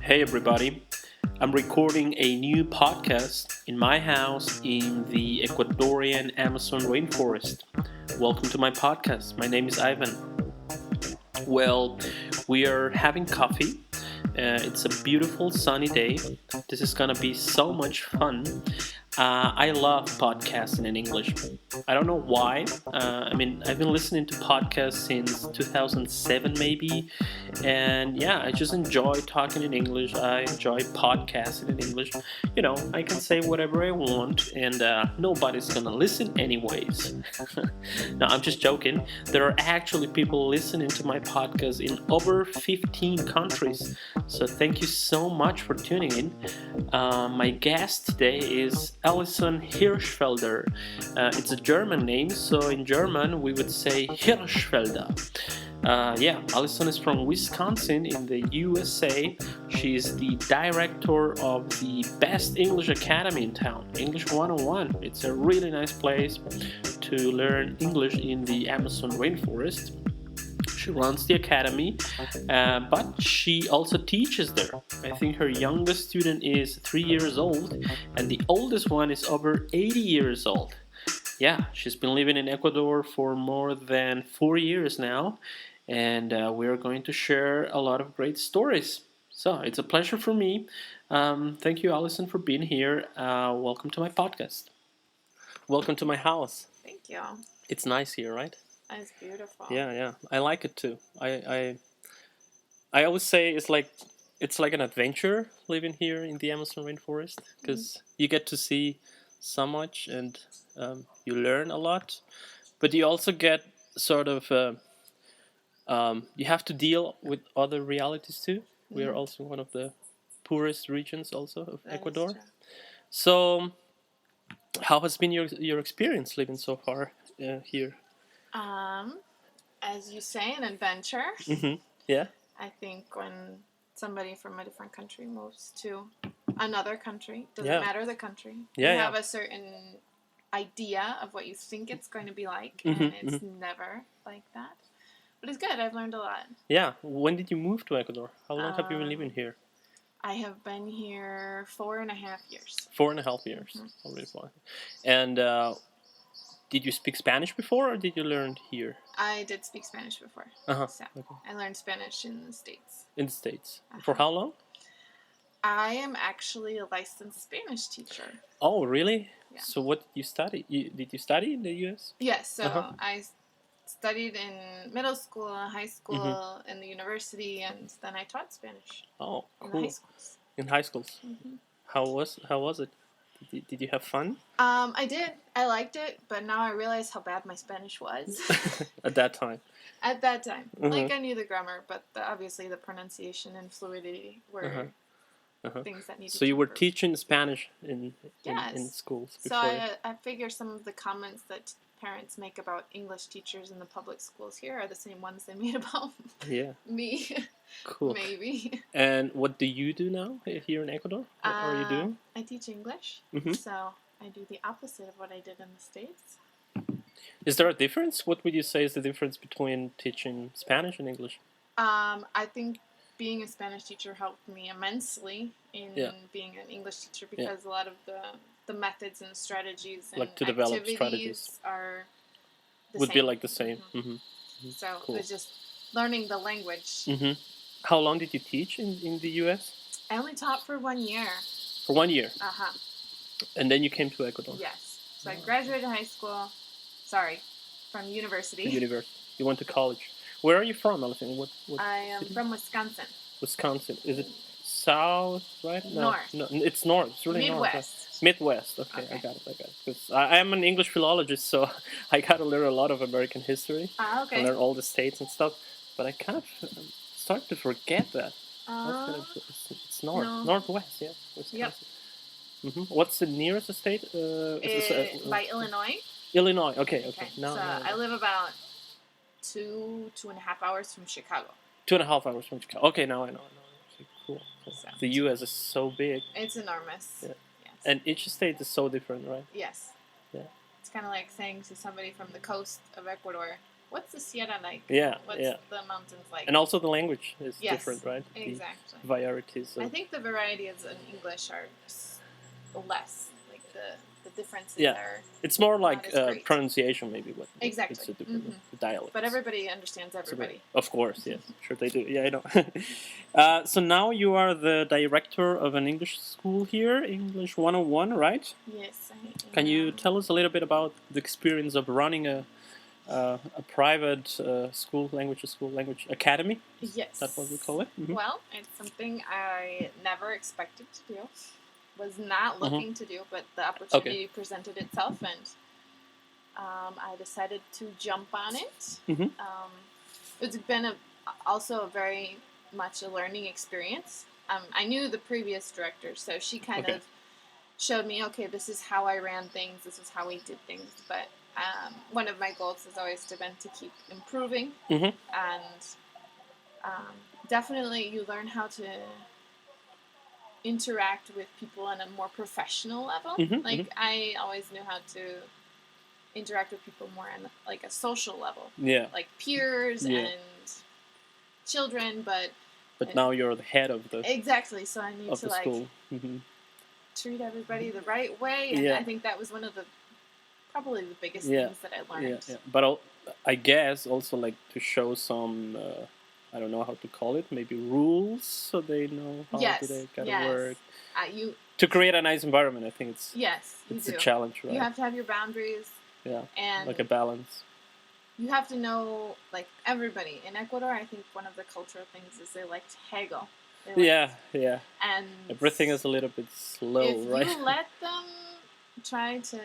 Hey everybody, I'm recording a new podcast in my house in the Ecuadorian Amazon rainforest. Welcome to my podcast. My name is Ivan. Well, we are having coffee. It's a beautiful sunny day. This is gonna be so much fun. I love podcasting in English. I don't know why. I've been listening to podcasts since 2007 maybe. And yeah, I just enjoy talking in English. I enjoy podcasting in English. You know, I can say whatever I want and nobody's gonna listen anyways. No, I'm just joking. There are actually people listening to my podcast in over 15 countries. So thank you so much for tuning in. My guest today is Allison Hirschfelder. It's a German name, so in German we would say Hirschfelder. Allison is from Wisconsin in the USA. She's the director of the best English academy in town, English 101. It's a really nice place to learn English in the Amazon rainforest. She runs the academy, but she also teaches there. I think her youngest student is 3 years old, and the oldest one is over 80 years old. Yeah, she's been living in Ecuador for more than 4 years now, and we're going to share a lot of great stories. So it's a pleasure for me. Thank you, Allison, for being here. Welcome to my podcast. Welcome to my house. Thank you. It's nice here, right? It's beautiful. Yeah. I like it too. I always say it's like an adventure living here in the Amazon rainforest because you get to see so much and you learn a lot, but you also get sort of you have to deal with other realities too. We are also one of the poorest regions also of Ecuador. So, how has been your experience living so far here? As you say, an adventure. Yeah. I think when somebody from a different country moves to another country, doesn't matter the country, you have a certain idea of what you think it's going to be like, and it's never like that. But it's good. I've learned a lot. Yeah. When did you move to Ecuador? How long have you been living here? I have been here 4.5 years. 4.5 years. Already. And did you speak Spanish before, or did you learn here? I did speak Spanish before. So I learned Spanish in the States. In the States. For how long? I am actually a licensed Spanish teacher. Oh, really? Yeah. So what did you study? Did you study in the U.S.? Yes. So I studied in middle school, high school, in the university, and then I taught Spanish. Oh, cool. In the high schools. In high schools. How was it? Did you have fun? I did. I liked it, but now I realize how bad my Spanish was. At that time. At that time. Like, I knew the grammar, but obviously the pronunciation and fluidity were things that needed to So you were improve. teaching Spanish in schools before? So I figure some of the comments that parents make about English teachers in the public schools here are the same ones they made about me. Cool. Maybe. And what do you do now here in Ecuador? What are you doing? I teach English, so I do the opposite of what I did in the States. Is there a difference? What would you say is the difference between teaching Spanish and English? I think being a Spanish teacher helped me immensely in being an English teacher because a lot of the methods and strategies and to develop strategies are would be like the same. So cool. it was just learning the language. How long did you teach in the U.S.? I only taught for 1 year. For 1 year? And then you came to Ecuador? Yes. So I graduated high school. Sorry, from university. You went to college. Where are you from, Allison? What I am from Wisconsin. Wisconsin. Is it south, right? North. No, it's north. It's really Midwest. North. Midwest. Okay, I got it. Because I am an English philologist, so I got to learn a lot of American history. Okay. And learn all the states and stuff. But I kind of start to forget that. It's north. No. Northwest, yeah. Wisconsin. Yep. What's the nearest state? By Illinois. Illinois. Okay. No. I live about 2.5 hours from Chicago. 2.5 hours from Chicago. Okay, now I know. Cool. So, the U.S. is so big. It's enormous. Yeah. Yes. And each state is so different, right? Yes. Yeah. It's kind of like saying to somebody from the coast of Ecuador, what's the Sierra like? Yeah, what's the mountains like? And also the language is different, right? Exactly. The varieties. I think the varieties in English are less. Like the differences are. It's more like pronunciation, maybe. Exactly. It's the dialect. But everybody understands everybody. Of course, yes. Sure they do. Yeah, I know. So now you are the director of an English school here, English 101, right? Yes, I am. Can you tell us a little bit about the experience of running a private language academy? Yes. That's what we call it? Mm-hmm. Well, it's something I never expected to do. Was not looking to do, but the opportunity presented itself, and I decided to jump on it. It's been also a very much a learning experience. I knew the previous director, so she kind of showed me, okay, this is how I ran things, this is how we did things, but one of my goals has always been to keep improving, and definitely you learn how to interact with people on a more professional level. I always knew how to interact with people more on like a social level, like peers and children, but now you're the head of the so I need to like school. Treat everybody the right way, and I think that was one of the probably the biggest things that I learned. But I guess also like to show some I don't know how to call it, maybe rules, so they know how they gotta work. To create a nice environment, I think it's a challenge, right? You have to have your boundaries. And like a balance. You have to know, like, everybody. In Ecuador, I think one of the cultural things is they like to haggle. And everything is a little bit slow, right? If you let them try to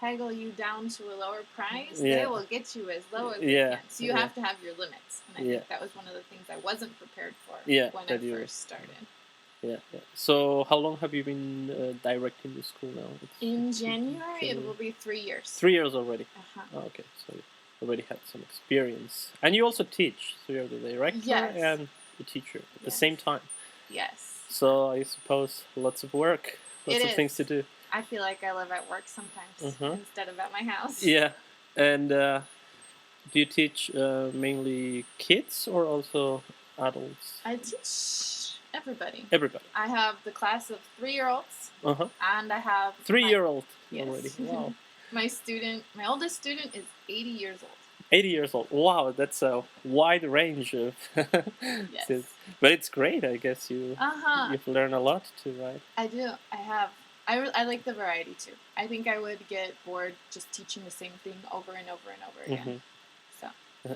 haggle you down to a lower price, they will get you as low as they can. So you have to have your limits. And I think that was one of the things I wasn't prepared for when I first started. So how long have you been directing the school now? In January, it will be 3 years. 3 years already? Okay, so you already had some experience. And you also teach, so you're the director and the teacher at the same time. Yes. So I suppose lots of work, lots of things to do. I feel like I live at work sometimes instead of at my house. Yeah, and do you teach mainly kids or also adults? I teach everybody. Everybody. I have the class of 3-year-olds, and I have 3-year-old already. Wow. My oldest student is 80 years old. 80 years old. Wow, that's a wide range of. But it's great. I guess you've learned a lot too, right? I do. I like the variety too. I think I would get bored just teaching the same thing over and over and over again. So.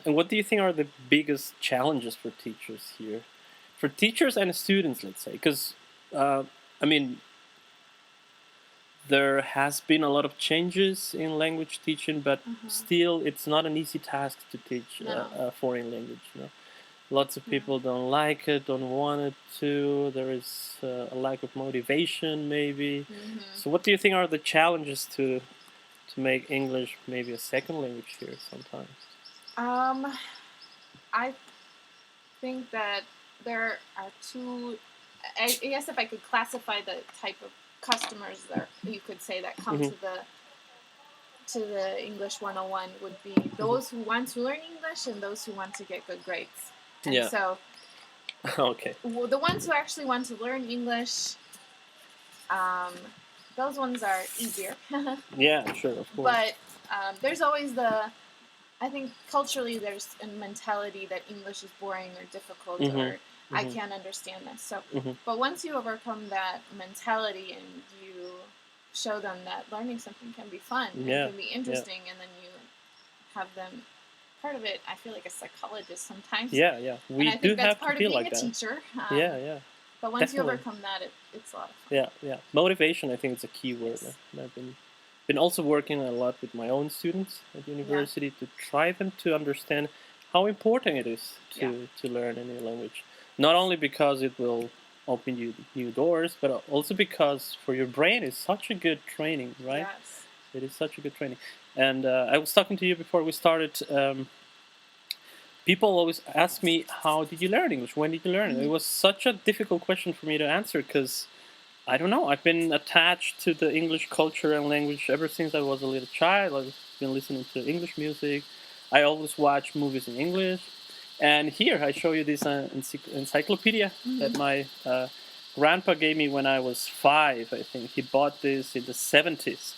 And what do you think are the biggest challenges for teachers here? For teachers and students, let's say, because I mean, there has been a lot of changes in language teaching, but still, it's not an easy task to teach a foreign language. Lots of people don't like it, don't want it to. There is a lack of motivation, maybe. So, what do you think are the challenges to make English maybe a second language here sometimes? I think that there are two. I guess if I could classify the type of customers that you could say that come to the English 101 would be those who want to learn English and those who want to get good grades. And so the ones who actually want to learn English, those ones are easier. Sure, of course. But there's always I think culturally there's a mentality that English is boring or difficult or I can't understand this. So, but once you overcome that mentality and you show them that learning something can be fun, and can be interesting, and then you have them part of it. I feel like a psychologist sometimes. We and I think that's part of being a teacher. But once you overcome that, it's a lot of fun. Motivation, I think, is a key word. Yes. I've been also working a lot with my own students at university to try them to understand how important it is to learn a new language. Not only because it will open you new doors, but also because for your brain it's such a good training, right? Yes. It is such a good training. And I was talking to you before we started. People always ask me, how did you learn English? When did you learn it? It was such a difficult question for me to answer because, I don't know, I've been attached to the English culture and language ever since I was a little child. I've been listening to English music. I always watch movies in English. And here I show you this encyclopedia that my grandpa gave me when I was 5. I think he bought this in the 70s.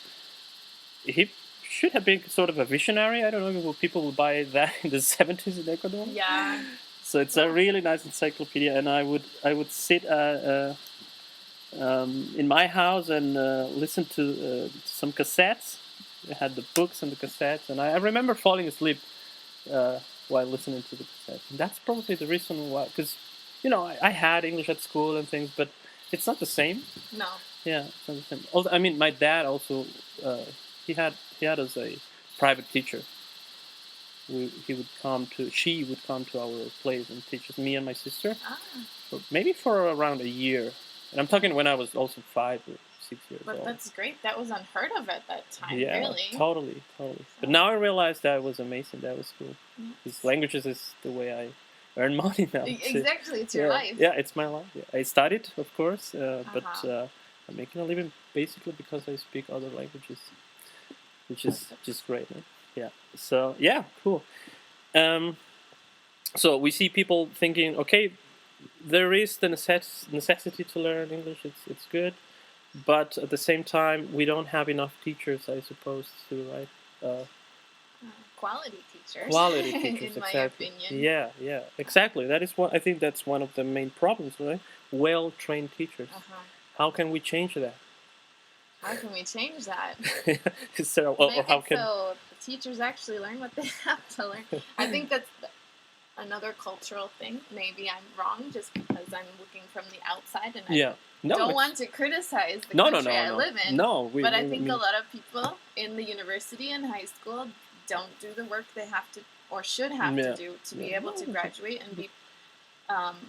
He should have been sort of a visionary. I don't know if people would buy that in the 70s in Ecuador. Yeah. So it's a really nice encyclopedia, and I would sit in my house and listen to some cassettes. I had the books and the cassettes, and I remember falling asleep while listening to the cassettes. And that's probably the reason why, because I had English at school and things, but it's not the same. No. Yeah, it's not the same. Also, I mean, my dad also he had us a private teacher. She would come to our place and teach us, me and my sister, maybe for around a year. And I'm talking when I was also 5 or 6 years old. But that's great. That was unheard of at that time, yeah, really. Totally. So. But now I realize that was amazing. That was cool. Yes. Because languages is the way I earn money now. Exactly, it's your life. Yeah, it's my life. Yeah. I studied, of course, but I'm making a living basically because I speak other languages, which is just great. Right? Yeah. So yeah, cool. So we see people thinking, okay, there is the necessity to learn English. It's good, but at the same time, we don't have enough teachers, I suppose, to write. Quality teachers. Quality teachers, in exactly. my opinion. Yeah, exactly. That is what I think. That's one of the main problems, right? Well-trained teachers. How can we change that? How can we change that? Is there, Make it so the teachers actually learn what they have to learn. I think that's another cultural thing. Maybe I'm wrong just because I'm looking from the outside and I don't want to criticize the country I live in. But I think a lot of people in the university and high school don't do the work they have to or should have to do to be able to graduate and be,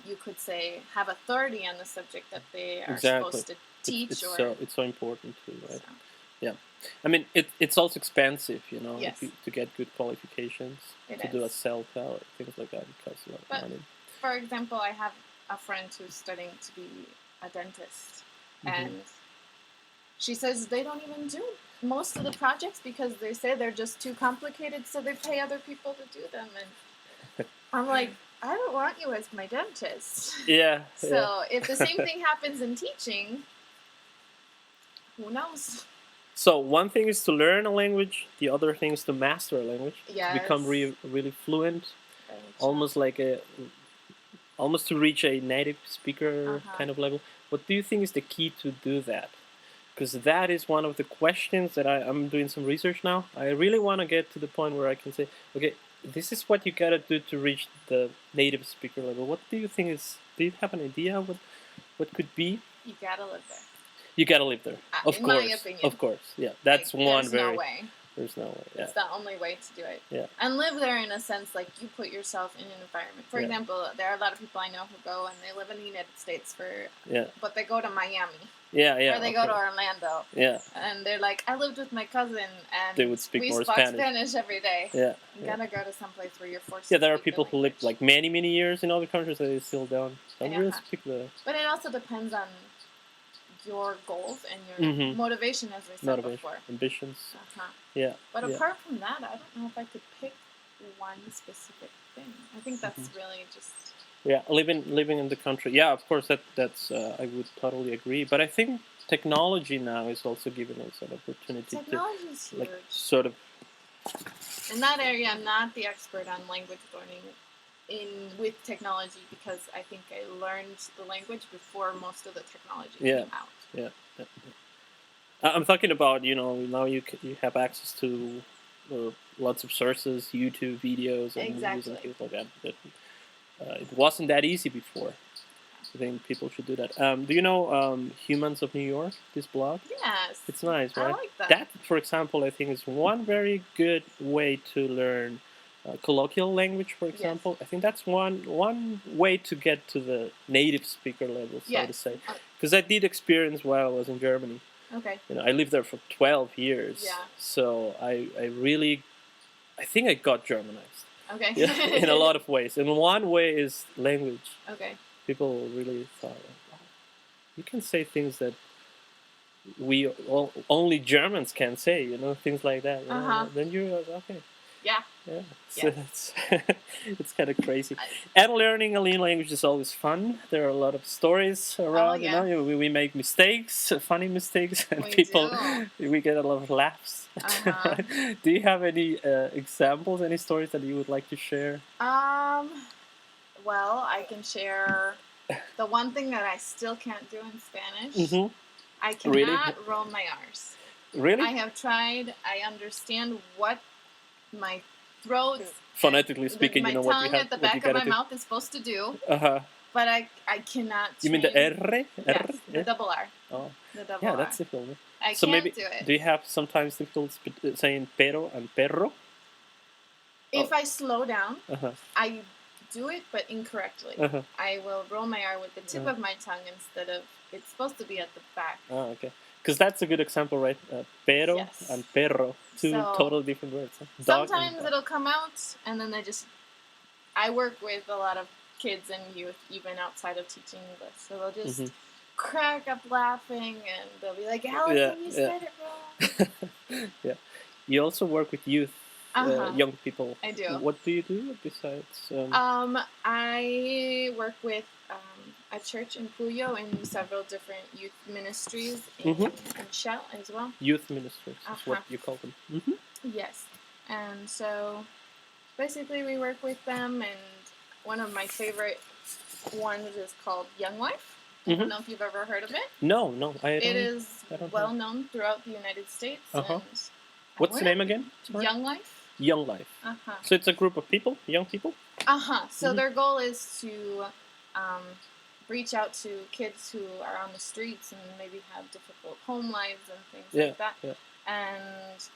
you could say, have authority on the subject that they are supposed to teach. It's so important too, right? So. Yeah. I mean, it's also expensive, to get good qualifications, do a CELTA or things like that. It costs a lot of money. For example, I have a friend who's studying to be a dentist, and she says they don't even do most of the projects because they say they're just too complicated, so they pay other people to do them. And I'm like, I don't want you as my dentist. Yeah. So if the same thing happens in teaching, who knows? So one thing is to learn a language. The other thing is to master a language. Yes. To become really fluent, almost to reach a native speaker kind of level. What do you think is the key to do that? Because that is one of the questions that I'm doing some research now. I really want to get to the point where I can say, okay, this is what you gotta do to reach the native speaker level. What do you think is? Do you have an idea what could be? You gotta live there. You gotta live there. Of course. My opinion. Of course. Yeah. That's one very... There's no way. There's no way. Yeah. It's the only way to do it. Yeah. And live there in a sense, like you put yourself in an environment. For example, there are a lot of people I know who go and they live in the United States but they go to Miami. Yeah. Or they go to Orlando. Yeah. And they're like, I lived with my cousin and they would speak we more spoke Spanish every day. Yeah. You gotta go to someplace where you're forced to there are people who lived like many years in other countries that they still don't really speak the... But it also depends on your goals and your motivation, as we said before. Ambitions. Yeah. But apart from that, I don't know if I could pick one specific thing. I think that's really just... Yeah, living in the country. Yeah, of course, that's I would totally agree. But I think technology now is also giving us an opportunity Technology is huge. Like, sort of... In that area, I'm not the expert on language learning with technology because I think I learned the language before most of the technology came out. Yeah. I'm talking about, now you have access to lots of sources, YouTube videos, and movies and things like that. But it wasn't that easy before. I think people should do that. Do you know Humans of New York, this blog? Yes. It's nice, right? I like that. That, for example, I think is one very good way to learn colloquial language, for example. I think that's one way to get to the native speaker level, so to say. Because I did experience while I was in Germany. Okay. I lived there for 12 years. Yeah. So I think I got Germanized. Okay. In a lot of ways. And one way is language. Okay. People really thought, wow, you can say things that only Germans can say, things like that. Then you're okay. Yeah. Yeah. So it's kind of crazy. And learning a new language is always fun. There are a lot of stories around. You know, we make mistakes, funny mistakes, and we get a lot of laughs. Do you have any examples, any stories that you would like to share? Well, I can share the one thing that I still can't do in Spanish. I cannot roll my R's. Really? I have tried. I understand what my throat, phonetically speaking, my you know tongue what you have, at the back of my mouth is supposed to do. But I cannot. You mean the R? Yes, the double R. Oh, the double R. That's difficult. I can't do it. Do you have sometimes difficulty saying pero and perro? If I slow down, I do it, but incorrectly. I will roll my R with the tip of my tongue instead of, it's supposed to be at the back. Oh, okay. Because that's a good example, right? Pero and perro, two totally different words. Huh? Sometimes it'll come out, and then I work with a lot of kids and youth, even outside of teaching English. So they'll just crack up laughing, and they'll be like, Allison, you said it wrong. Yeah. You also work with youth. Young people. I do. What do you do besides? I work with a church in Puyo and several different youth ministries in Shell as well. Youth ministries is what you call them. Yes. And so basically we work with them, and one of my favorite ones is called Young Life. I don't know if you've ever heard of it. No, I don't. It is well known throughout the United States. What's the name again? Sorry? Young Life. Young Life. So it's a group of people, young people? So their goal is to reach out to kids who are on the streets and maybe have difficult home lives and things like that. Yeah. And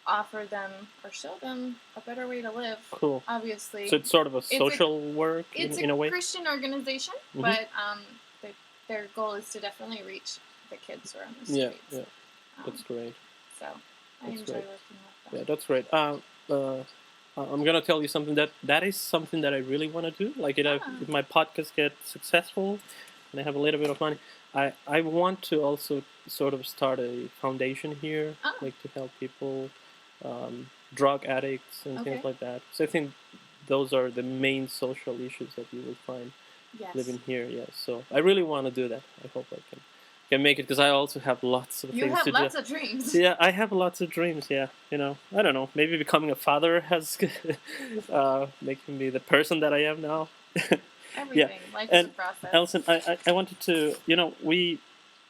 offer them or show them a better way to live. Cool. Obviously. So it's sort of a social work in a way? It's a Christian organization, but their goal is to definitely reach the kids who are on the streets. Yeah. That's great. So I enjoy working with them. Yeah, that's great. I'm gonna tell you something that is something that I really want to do. Like, if my podcast gets successful and I have a little bit of money, I want to also sort of start a foundation here, like to help people, drug addicts and things like that. So I think those are the main social issues that you will find living here. Yes, so I really want to do that. I hope I can make it, because I also have lots of things to do. You have lots of dreams. Yeah, I have lots of dreams. Yeah, I don't know. Maybe becoming a father has making me the person that I am now. Everything. Life is a process. Allison, I wanted to.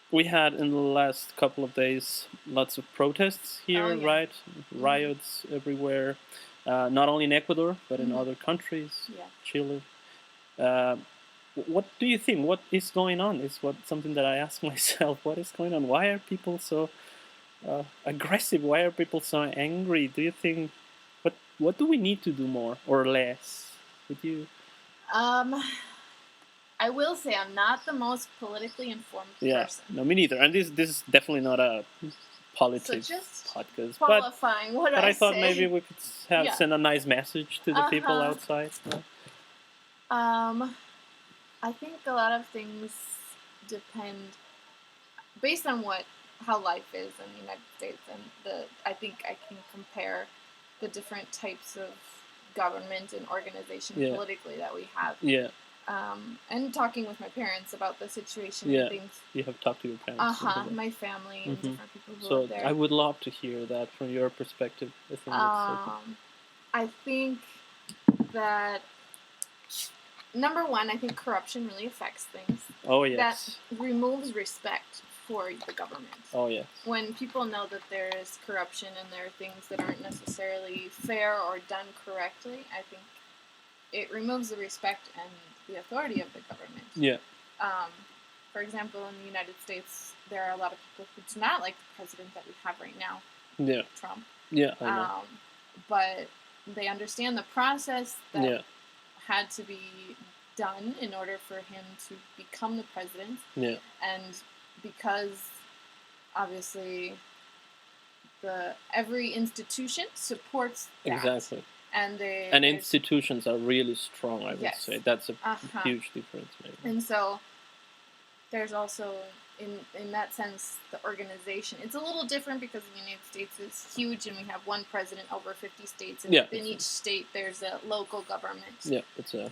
We had in the last couple of days lots of protests here, right? Riots everywhere. Not only in Ecuador, but in other countries. Yeah. Chile. What do you think? What is going on? Is something that I ask myself. What is going on? Why are people so aggressive? Why are people so angry? Do you think? What do we need to do more or less? Would you? I will say I'm not the most politically informed person. No, me neither. And this is definitely not a politics podcast. Qualifying what I say. But I thought maybe we could send a nice message to the people outside. I think a lot of things depend based on how life is in the United States, and I think I can compare the different types of government and organization politically that we have. Yeah. And talking with my parents about the situation and things. You have talked to your parents. My family and different people who live there. I would love to hear that from your perspective. I think that number one, I think corruption really affects things. Oh, yes. That removes respect for the government. Oh, yes. When people know that there is corruption and there are things that aren't necessarily fair or done correctly, I think it removes the respect and the authority of the government. Yeah. For example, in the United States, there are a lot of people who do not like the president that we have right now. Yeah. Trump. Yeah, I know. But they understand the process that had to be done in order for him to become the president. Yeah. And because obviously every institution supports that. Exactly. And institutions are really strong, I would say. That's a huge difference, maybe. And so there's also in that sense, the organization, it's a little different because the United States is huge and we have one president over 50 states, and within each state there's a local government. Yeah, it's a.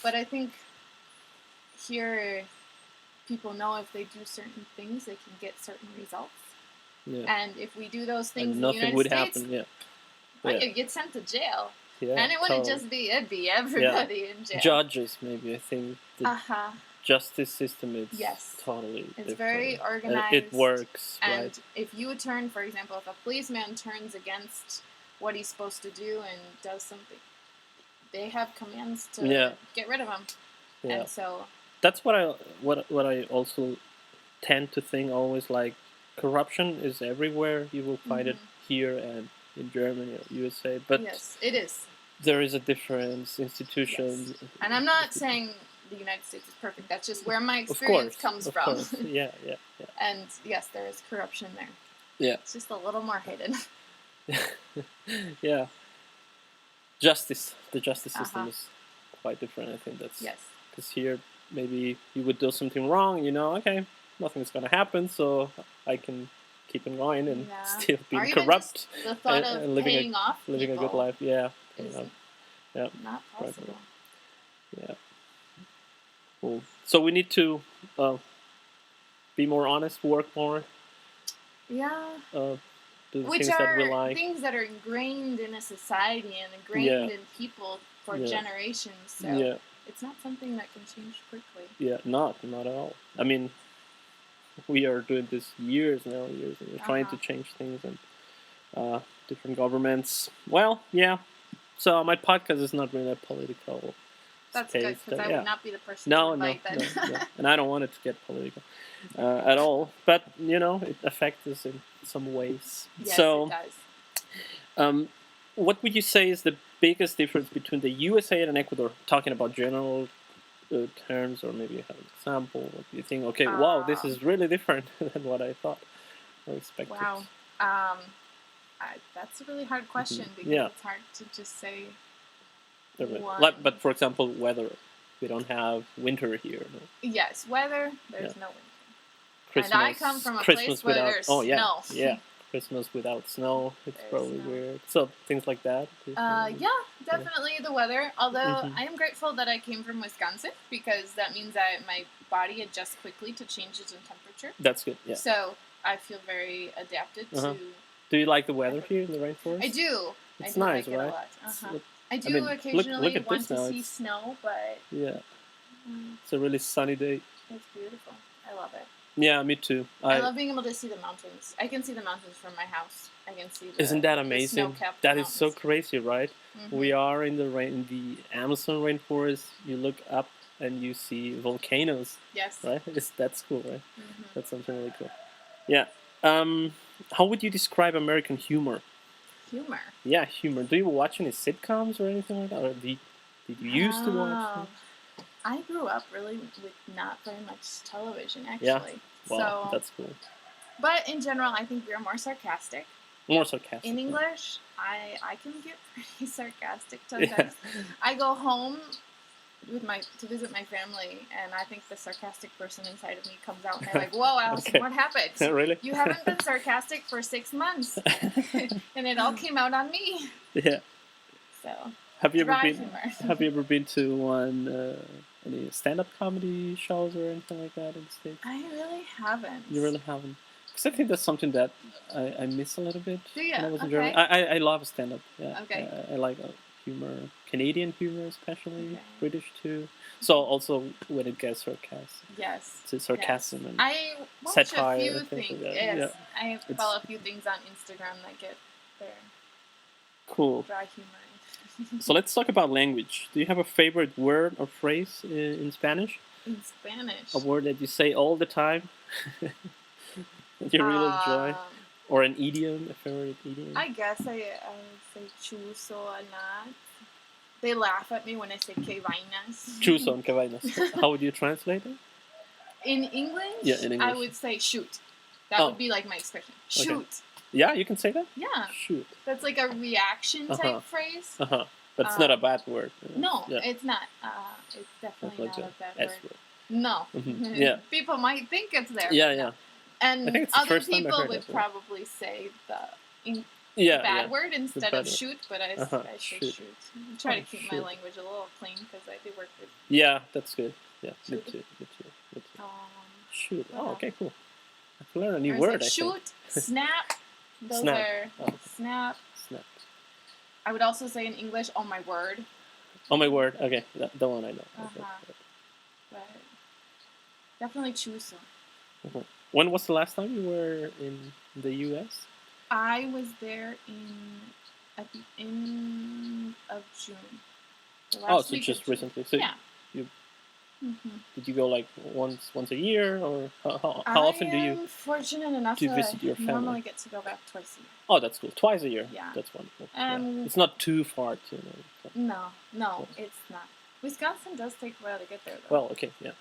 But I think here, people know if they do certain things, they can get certain results. Yeah. And if we do those things in the United States, happen. You'd get sent to jail. Yeah, and it wouldn't just be, it'd be everybody in jail. Judges, maybe, I think. Justice system is totally it's different. Very organized. It works, and right? If you turn, for example, if a policeman turns against what he's supposed to do and does something, they have commands to get rid of him. Yeah. And so that's what I also tend to think always, like, corruption is everywhere. You will find it here and in Germany or USA. But yes, it is. There is a difference, institutions. Yes. And I'm not saying the United States is perfect. That's just where my experience comes from. Yeah. And yes, there is corruption there. Yeah. It's just a little more hidden. Yeah. The justice system is quite different. I think that's because here maybe you would do something wrong. Okay, nothing's gonna happen, so I can keep on going and still being corrupt. The thought of living a good life. Yeah. Not possible. Yeah. Cool. So we need to be more honest, work more. Yeah. Do the Which things that we like. Things that are ingrained in a society and ingrained in people for generations. So it's not something that can change quickly. Yeah, not at all. I mean, we are doing this years, and we're trying to change things, and different governments. Well, yeah. So my podcast is not really a political. That's good, because I would not be the person to invite that. No. And I don't want it to get political at all. But, it affects us in some ways. Yes, it does. What would you say is the biggest difference between the USA and Ecuador? Talking about general terms, or maybe you have an example. What do you think? Okay, wow, this is really different than what I thought or expected. Wow. That's a really hard question, because it's hard to just say. But for example, weather. We don't have winter here. No? Yes, weather. There's no winter. Christmas, and I come from a place where there's snow. Yeah. Christmas without snow. It's probably weird. So things like that. Yeah, definitely the weather. Although I am grateful that I came from Wisconsin, because that means that my body adjusts quickly to changes in temperature. That's good. Yeah. So I feel very adapted to. Do you like the weather here in the rainforest? I do. It's nice, like right? It a lot. I do occasionally want to see snow, but... Yeah. It's a really sunny day. It's beautiful. I love it. Yeah, me too. I love being able to see the mountains. I can see the mountains from my house. I can see the Isn't that amazing? Snow-capped That mountains. Is so crazy, right? We are in the Amazon rainforest. You look up and you see volcanoes. Yes. Right? That's cool, right? That's something really cool. Yeah. How would you describe American humor? Humor? Yeah, humor. Do you watch any sitcoms or anything like that? Or did you used to watch them? I grew up really with not very much television, actually. Yeah? Wow, that's cool. But in general, I think we're more sarcastic. More sarcastic. In English, I can get pretty sarcastic sometimes. Yeah. I go home to visit my family, and I think the sarcastic person inside of me comes out, and they're like, "Whoa, Allison, what happened? Really? You haven't been sarcastic for 6 months," and it all came out on me. Yeah. So. Have you ever been to any stand-up comedy shows or anything like that in the States? I really haven't. You really haven't? Because I think that's something that I miss a little bit. Do you? When I was in Germany. I love stand-up. Yeah. Okay. I like humor, Canadian humor especially, British too. So also when it gets sarcasm. Yes. It's sarcasm and I watch satire. A few things. Like that. Yes. Yeah. I follow a few things on Instagram that get their dry humor. So let's talk about language. Do you have a favorite word or phrase in Spanish? In Spanish? A word that you say all the time that you really enjoy? Or an idiom, a favorite idiom? I guess I say chuso or not. They laugh at me when I say que vainas. Chuso and que vainas. How would you translate it? In English? Yeah, in English. I would say shoot. That would be like my expression. Shoot. Okay. Yeah, you can say that? Yeah. Shoot. That's like a reaction type phrase. But it's not a bad word. No, it's not. It's definitely like not a bad word. No. Yeah. People might think it's there. Yeah, yeah. And other people would probably say the bad word instead of shoot, but I say shoot. I try to keep my language a little clean because I do work with. Yeah, that's good. Yeah, shoot. Me too. Shoot. Oh, okay, cool. I've learned a new word. Shoot, snap. Those are snap. Snap. I would also say in English, oh my word. Oh my word. Okay, the one I know. But definitely choose some. When was the last time you were in the U.S.? I was there at the end of June. So just recently. So yeah. Did you go like once a year, or how often do you? I'm fortunate enough to visit your family? Normally get to go back twice a year. Oh, that's cool. Twice a year. Yeah, that's wonderful. It's not too far to. No, it's not. Wisconsin does take a while to get there, though. Well, okay, yeah.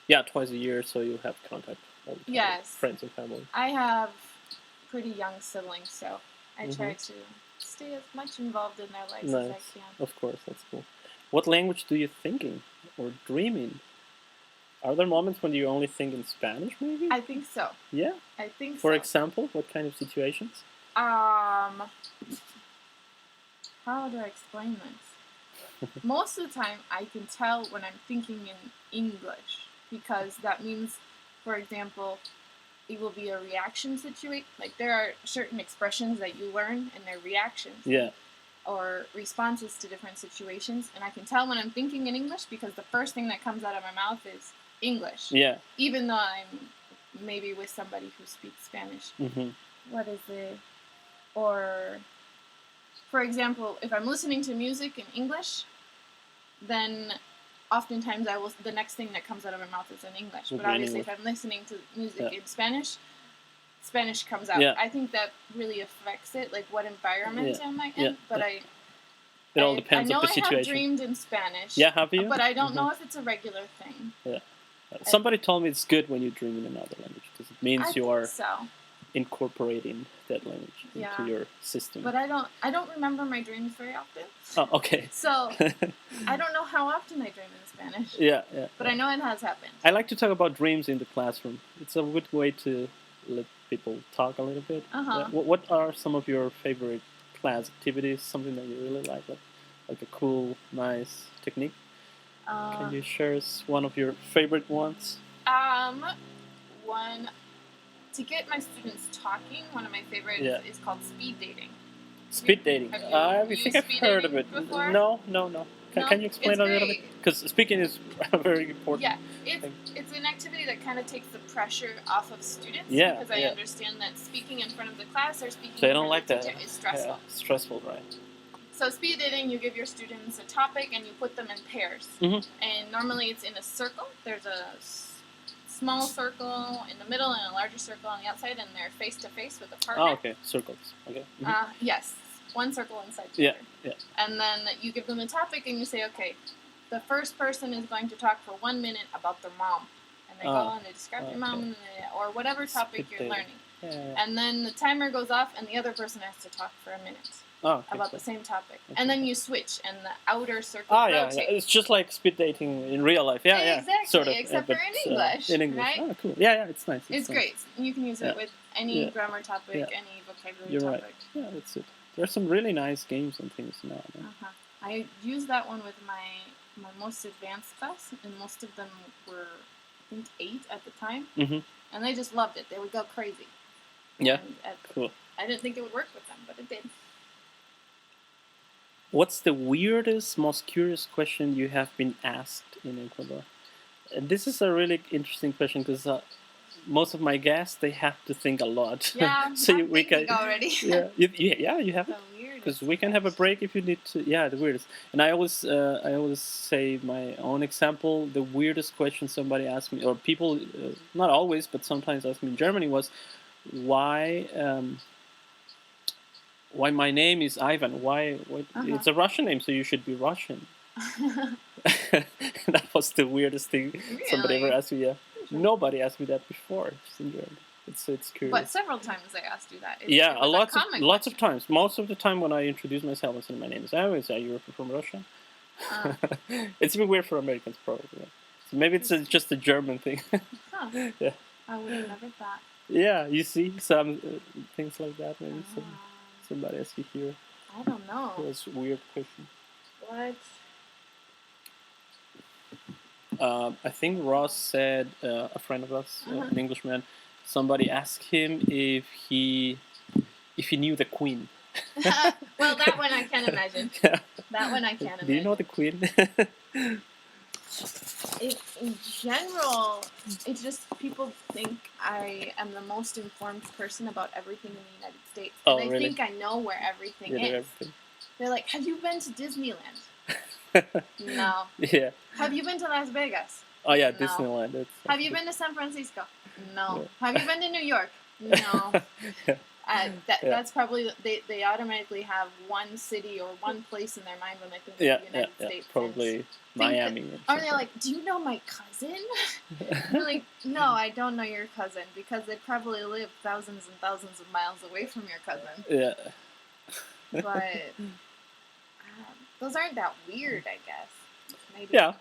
Yeah, twice a year, so you have contact all the time with friends and family. I have pretty young siblings, so I try to stay as much involved in their lives as I can. Of course, that's cool. What language do you think in or dream in? Are there moments when you only think in Spanish, maybe? I think so. Yeah? I think so. For example, what kind of situations? How do I explain this? Most of the time, I can tell when I'm thinking in English, because that means, for example, it will be a reaction situation. Like, there are certain expressions that you learn, and they're reactions. Yeah. Or responses to different situations. And I can tell when I'm thinking in English, because the first thing that comes out of my mouth is English. Yeah. Even though I'm maybe with somebody who speaks Spanish. What is it? Or, for example, if I'm listening to music in English, then oftentimes the next thing that comes out of my mouth is in English. But obviously, if I'm listening to music in Spanish comes out. Yeah. I think that really affects it, like what environment am I in. But it all depends on the situation. I know I have dreamed in Spanish. Yeah, have you? But I don't know if it's a regular thing. Yeah. Somebody told me it's good when you dream in another language, because it means you are incorporating that language into your system. But I don't remember my dreams very often. Oh, okay. So I don't know how often I dream in Spanish. Yeah. But I know it has happened. I like to talk about dreams in the classroom. It's a good way to let people talk a little bit. What are some of your favorite class activities? Something that you really like a cool, nice technique? Can you share us one of your favorite ones? One to get my students talking. One of my favorites is called speed dating. Speed dating. I think I've heard of it. Before? No. Can you explain a little bit? Because speaking is very important. Yeah, it's an activity that kind of takes the pressure off of students. Yeah, because I understand that speaking in front of the class or speaking in front of the teacher is stressful. Yeah, stressful, right. So speed dating, you give your students a topic and you put them in pairs. And normally it's in a circle. There's a small circle in the middle and a larger circle on the outside, and they're face to face with a partner. Oh, okay. Circles. Okay. Yes. One circle inside the other. Yeah. And then you give them a topic and you say, okay, the first person is going to talk for 1 minute about their mom. And they go and they describe their mom or whatever topic you're learning. Yeah. And then the timer goes off and the other person has to talk for a minute about the same topic. Okay. And then you switch and the outer circle rotates. Yeah. It's just like speed dating in real life. Yeah, exactly. Sort of. Except for in English. In English. Right? Oh, cool. Yeah, it's nice. It's great. You can use it with any grammar topic, any vocabulary topic. Right. Yeah, that's it. There's some really nice games and things now. I used that one with my most advanced class, and most of them were, I think, 8 at the time. And they just loved it. They would go crazy. Yeah, cool. I didn't think it would work with them, but it did. What's the weirdest, most curious question you have been asked in Ecuador? And this is a really interesting question because most of my guests, they have to think a lot. Yeah, so I'm thinking already. You have it. Because we can have a break if you need to. Yeah, the weirdest. And I always say my own example. The weirdest question somebody asked me, or people, not always, but sometimes asked me in Germany was, why my name is Ivan? Why it's a Russian name, so you should be Russian. That was the weirdest thing somebody ever asked me. Yeah. Nobody asked me that before. It's curious. But several times I asked you that. Lots of times. Most of the time when I introduce myself, I say my name is Ivan. Say, you're from Russia. It's even weird for Americans, probably. So maybe it's just a German thing. Huh. Yeah. I would have never thought. Yeah, you see some things like that. Maybe somebody asked you here. I don't know. That's a weird question. What? I think Ross said, a friend of us, an Englishman, somebody asked him if he knew the Queen. Well, that one I can imagine. Yeah. That one I can imagine. Do you know the Queen? In general, it's just people think I am the most informed person about everything in the United States. And they think I know where everything is. Everything. They're like, have you been to Disneyland? No. Yeah. Have you been to Las Vegas? Oh, yeah, no. Disneyland. Have you been to San Francisco? No. Yeah. Have you been to New York? No. That's probably, they automatically have one city or one place in their mind when they think of the United States. Probably Miami. Or they're like, do you know my cousin? You're like, no, I don't know your cousin, because they probably live thousands and thousands of miles away from your cousin. Yeah. But those aren't that weird, I guess. Maybe. Yeah.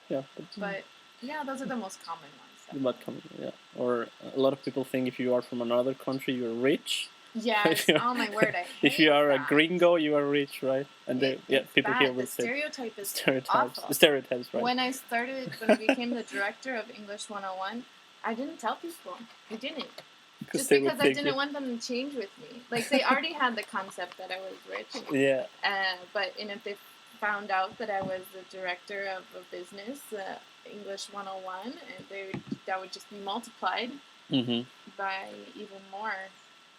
But yeah, those are the most common ones. The most common, yeah. Or a lot of people think if you are from another country, you're rich. Yes, oh my word, I hate if you are that. a gringo, you are rich, right? And people here will say... The stereotype is awful. The stereotypes, right? When I became the director of English 101, I didn't tell people. I didn't. Just because I didn't want them to change with me. Like, they already had the concept that I was rich. Yeah. But if they found out that I was the director of a business, English 101, and that would just be multiplied by even more.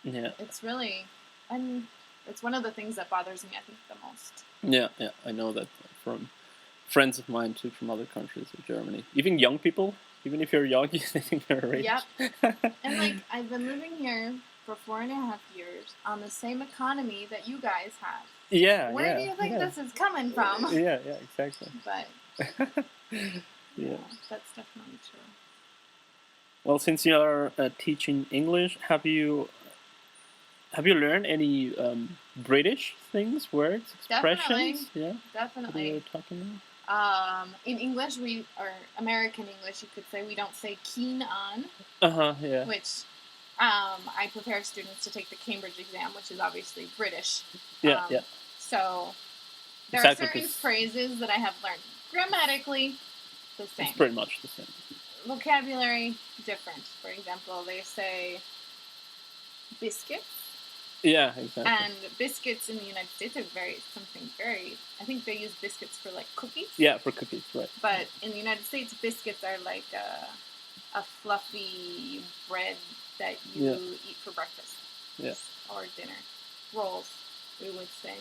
Yeah. It's really, it's one of the things that bothers me, I think, the most. Yeah, I know that from friends of mine too, from other countries, of Germany. Even young people, even if you're young, you think you're rich. Yep. And like, I've been living here for 4.5 years on the same economy that you guys have. Yeah. Where do you think this is coming from? Yeah, exactly. But yeah, that's definitely true. Well, since you are teaching English, have you learned any British things, words, expressions? Definitely. Yeah, definitely. What are you talking about? In English, or American English, you could say, we don't say keen on. Yeah. Which I prepare students to take the Cambridge exam, which is obviously British. Yeah. So there are certain phrases that I have learned grammatically the same. It's pretty much the same. Vocabulary different. For example, they say biscuit. Yeah, exactly. And biscuits in the United States are something very, I think they use biscuits for like cookies. Yeah, for cookies, right. But in the United States, biscuits are like a fluffy bread that you eat for breakfast. Yeah. Or dinner. Rolls, we would say.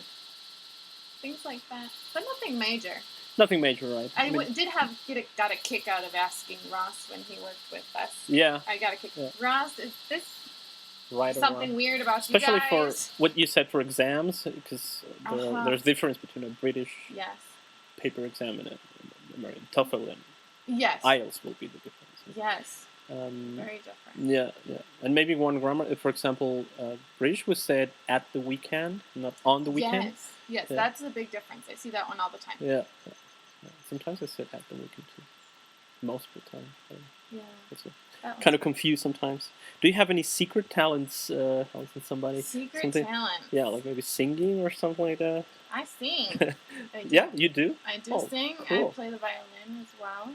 Things like that. But nothing major. Nothing major, right? I got a kick out of asking Ross when he worked with us. Yeah. I got a kick. Yeah. Ross, is this right something weird about especially you guys? Especially for what you said for exams, because there's difference between a British paper exam and a American TOEFL and IELTS will be the difference. Yes. Very different. Yeah. And maybe one grammar, for example, British was said at the weekend, not on the weekend. Yes, that's a big difference. I see that one all the time. Yeah. Sometimes I said at the weekend too. Most of the time. It's kind of confused sometimes. Do you have any secret talents, Allison, somebody? Secret talents? Yeah, like maybe singing or something like that? I sing. Yeah, you do? I do sing. Cool. I play the violin as well.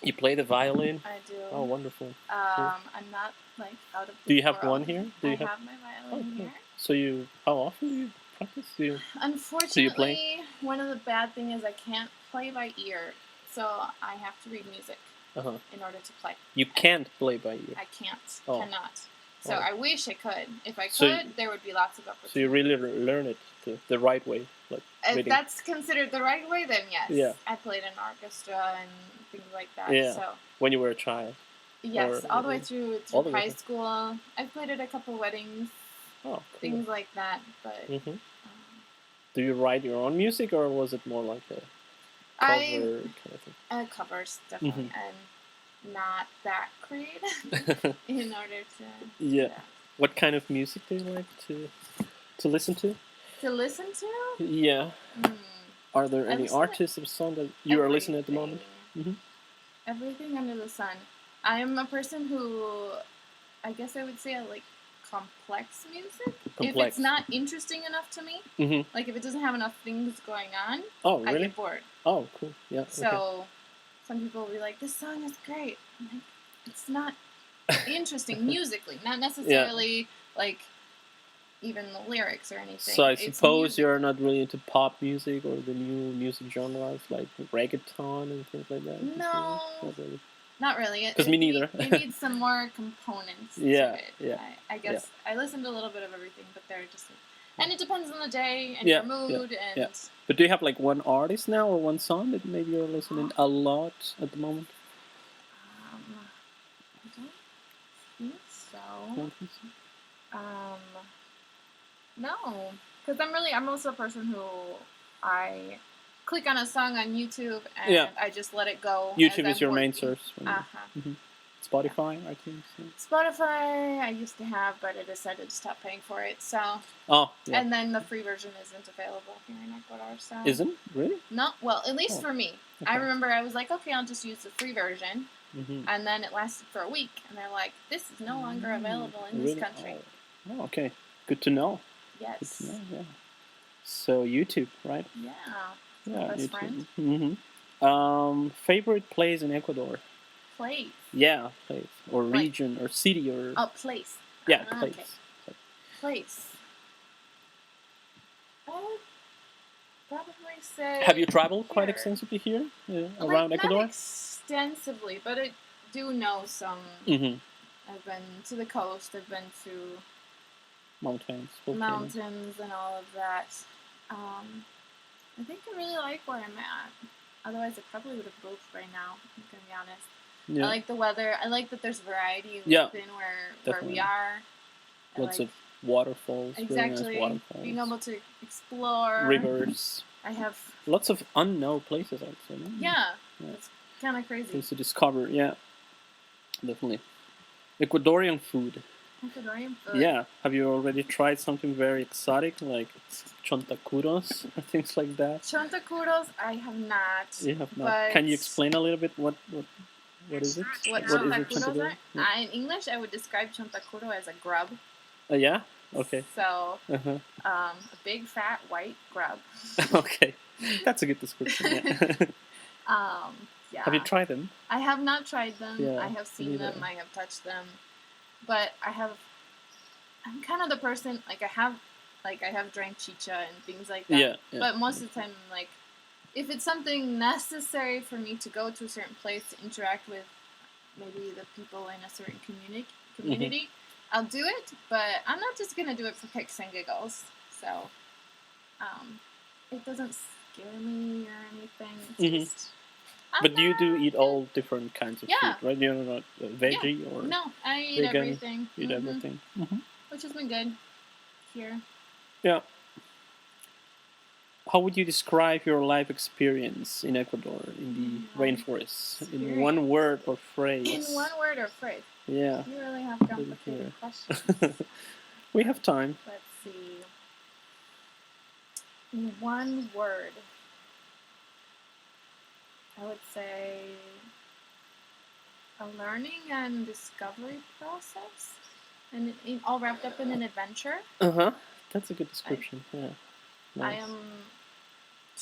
You play the violin? I do. Oh, wonderful. I'm not like out of the Do you have world. one here? I have my violin here. So how often do you practice? Unfortunately, one of the bad things is I can't play by ear, so I have to read music in order to play. You can't play by ear? I can't. Cannot. So I wish I could. If I could, there would be lots of opportunities. So you really learn it the right way? Like if that's considered the right way, then yes. Yeah. I played in orchestra and things like that. Yeah. So. When you were a child? Yes, all the way through high school. I've played at a couple weddings. Oh, cool. Things like that. But do you write your own music, or was it more like a cover kind of thing? Covers, definitely. And not that creative in order to... Yeah. What kind of music do you like to listen to? To listen to? Yeah. Are there any artists or songs that you are listening at the moment? Everything under the sun. I am a person who, I guess I would say I like complex music. If it's not interesting enough to me, like if it doesn't have enough things going on, I get bored. Oh, cool. Yeah. So some people will be like, "This song is great." I'm like, it's not interesting musically, not necessarily like even the lyrics or anything. So I suppose you're not really into pop music or the new music genres like reggaeton and things like that? No. Not really. Because me neither. It needs some more components to it. Yeah. I guess I listen to a little bit of everything, but they're just... And it depends on the day and your mood. And But do you have like one artist now or one song that maybe you're listening a lot at the moment? I don't think so. No. Because I'm also a person who I click on a song on YouTube and I just let it go. YouTube is your main source. Spotify, I think. Spotify I used to have, but I decided to stop paying for it. So. And then the free version isn't available here in Ecuador. So. Isn't? Really? No. Well, at least for me. Okay. I remember I was like, okay, I'll just use the free version. And then it lasted for a week, and they're like, this is no longer available in this country. Oh, okay. Good to know. Yes. Good to know, yeah. So YouTube, right? Yeah. Best friend. Favorite place in Ecuador? Place? Yeah, place. Or region, or city, or... Oh, place. Yeah, place. Okay. Place. I would probably say... Have you traveled quite extensively here? Around Ecuador? Not extensively, but I do know some... I've been to the coast, I've been to... Mountains and all of that. I think I really like where I'm at. Otherwise, I probably would have moved by now, I'm going to be honest. Yeah. I like the weather. I like that there's variety within where we are. Lots of waterfalls. Exactly. Really nice waterfalls. Being able to explore. Rivers. I have... Lots of unknown places, I'd say. No? Yeah. It's kind of crazy. Things to discover, definitely. Ecuadorian food. Yeah. Have you already tried something very exotic, like chontacuros or things like that? Chontacuros, I have not. You have not. Can you explain a little bit what is it? What chontacuros are? Yeah. In English, I would describe chontacuro as a grub. Yeah? Okay. So, a big, fat, white grub. Okay. That's a good description, yeah. Yeah. Have you tried them? I have not tried them. Yeah, I have seen them. I have touched them. But I'm kind of the person, I have drank chicha and things like that. Yeah. But most of the time, like, if it's something necessary for me to go to a certain place to interact with maybe the people in a certain community, I'll do it. But I'm not just going to do it for kicks and giggles. So, it doesn't scare me or anything. It's just... But you do eat all different kinds of food, right? You're not veggie or no, I eat vegan, everything. Eat everything. Which has been good here. Yeah. How would you describe your life experience in Ecuador, in the rainforest? In one word or phrase? In one word or phrase? Yeah. You really have complicated questions. We have time. Let's see. In one word, I would say a learning and discovery process, and it all wrapped up in an adventure. That's a good description. Nice. I am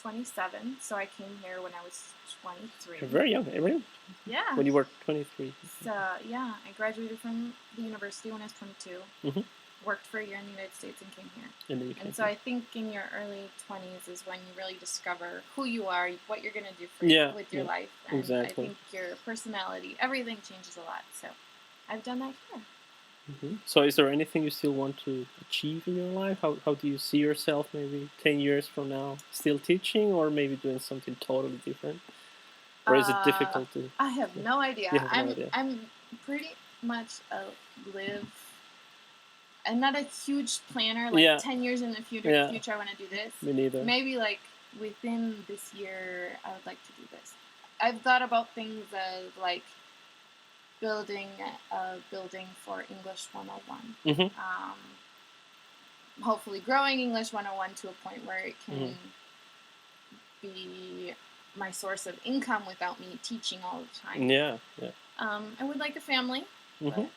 27, so I came here when I was 23. You're very young, right? Yeah. When you were 23. So I graduated from the university when I was 22. Worked for a year in the United States and came here. And so I think in your early 20s is when you really discover who you are, what you're going to do with your life. And exactly. I think your personality, everything changes a lot. So I've done that here. So is there anything you still want to achieve in your life? How do you see yourself maybe 10 years from now? Still teaching or maybe doing something totally different? Or is it difficult to... I have no idea. I'm pretty much I'm not a huge planner, 10 years in the future I want to do this. Me neither. Maybe, within this year, I would like to do this. I've thought about things as, building a building for English 101. Hopefully growing English 101 to a point where it can be my source of income without me teaching all the time. Yeah. I would like a family, but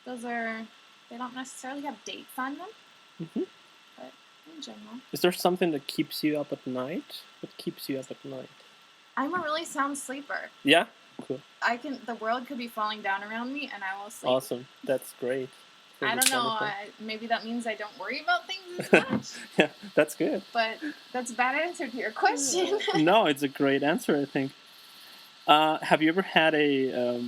they don't necessarily have dates on them. Mm-hmm. But in general. Is there something that keeps you up at night? What keeps you up at night? I'm a really sound sleeper. Yeah? Cool. The world could be falling down around me and I will sleep. Awesome. That's great. I don't know. Maybe that means I don't worry about things as much. Yeah, that's good. But that's a bad answer to your question. No, it's a great answer, I think. Have you ever had a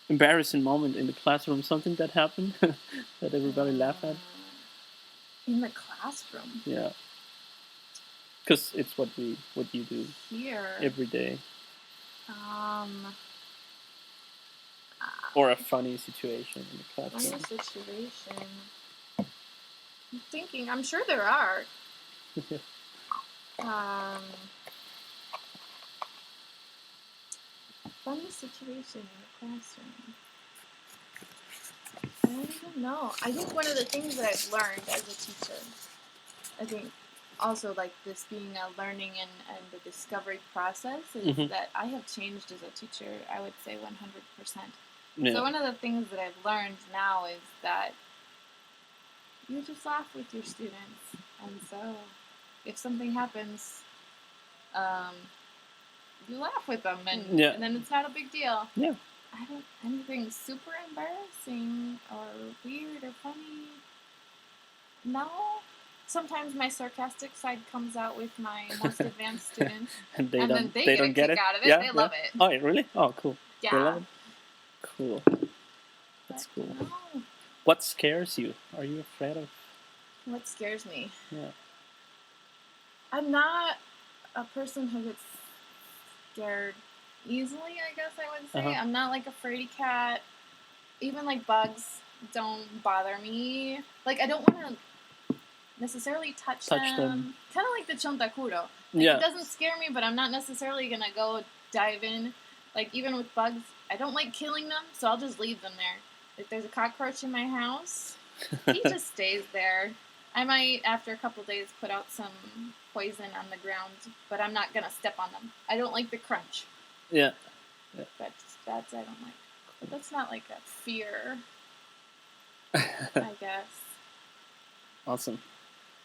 embarrassing moment in the classroom? Something that happened that everybody laughed at? In the classroom? Yeah. Because it's what you do here every day. Or a funny situation in the classroom. Funny situation. I'm thinking. I'm sure there are. Funny situation in the classroom. I don't even know. I think one of the things that I've learned as a teacher, I think also like this being a learning and the discovery process, is that I have changed as a teacher, I would say 100%. Yeah. So one of the things that I've learned now is that you just laugh with your students. And so if something happens, you laugh with them and then it's not a big deal. Yeah. Anything super embarrassing or weird or funny. No. Sometimes my sarcastic side comes out with my most advanced students. and they don't get a kick out of it. Yeah, they love it. Oh, really? Oh, cool. Yeah. They love it? Cool. That's cool. No. What scares you? Are you afraid of? What scares me? Yeah. I'm not a person who gets scared easily, I guess I would say. I'm not like a fraidy cat. Even like bugs don't bother me. Like I don't want to necessarily touch them. Kind of like the chontakuro. It doesn't scare me, but I'm not necessarily going to go dive in. Like even with bugs, I don't like killing them, so I'll just leave them there. If there's a cockroach in my house, he just stays there. I might, after a couple days, put out some poison on the ground, but I'm not going to step on them. I don't like the crunch. Yeah. That's I don't like. But that's not like a fear, I guess. Awesome.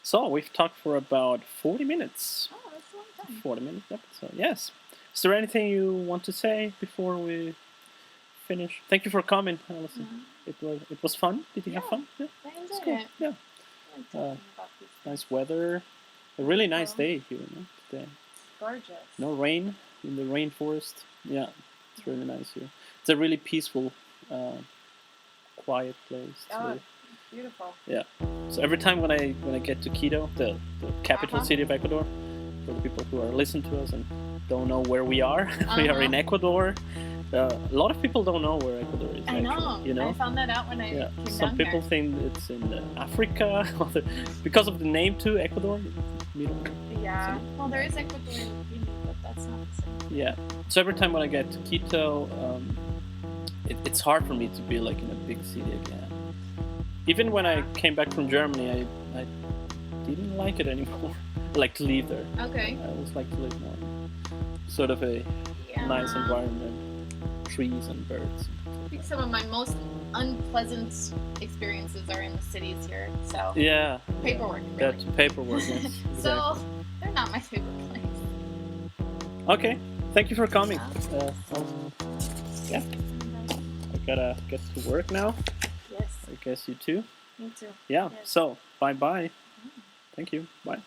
So, we've talked for about 40 minutes. Oh, that's a long time. 40-minute episode, yes. Is there anything you want to say before we finish? Thank you for coming, Allison. It was fun. Did you have fun? Yeah, I enjoyed it. Yeah. Nice weather. A really nice day here today. Gorgeous. No rain in the rainforest. Yeah, it's really nice here. It's a really peaceful, quiet place. Beautiful. Yeah. So every time when I get to Quito, the capital city of Ecuador, for the people who are listening to us and don't know where we are, we are in Ecuador. A lot of people don't know where Ecuador is. I know. Actually, you know. I found that out when I came Some people think it's in Africa because of the name too, Ecuador. We don't know. Yeah. Well, there is Ecuador, but that's not the same. Yeah. So every time when I get to Quito, it's hard for me to be like in a big city again. Even when I came back from Germany, I didn't like it anymore. I like to live there. Okay. I always like to live more sort of a nice environment, trees and birds. I think some of my most unpleasant experiences are in the cities here. So paperwork. Really. That's paperwork. Yes, exactly. So they're not my favorite place. Okay, thank you for coming. I gotta get to work now. Yes. I guess you too. Me too. Yeah. Yes. So bye. Thank you. Bye.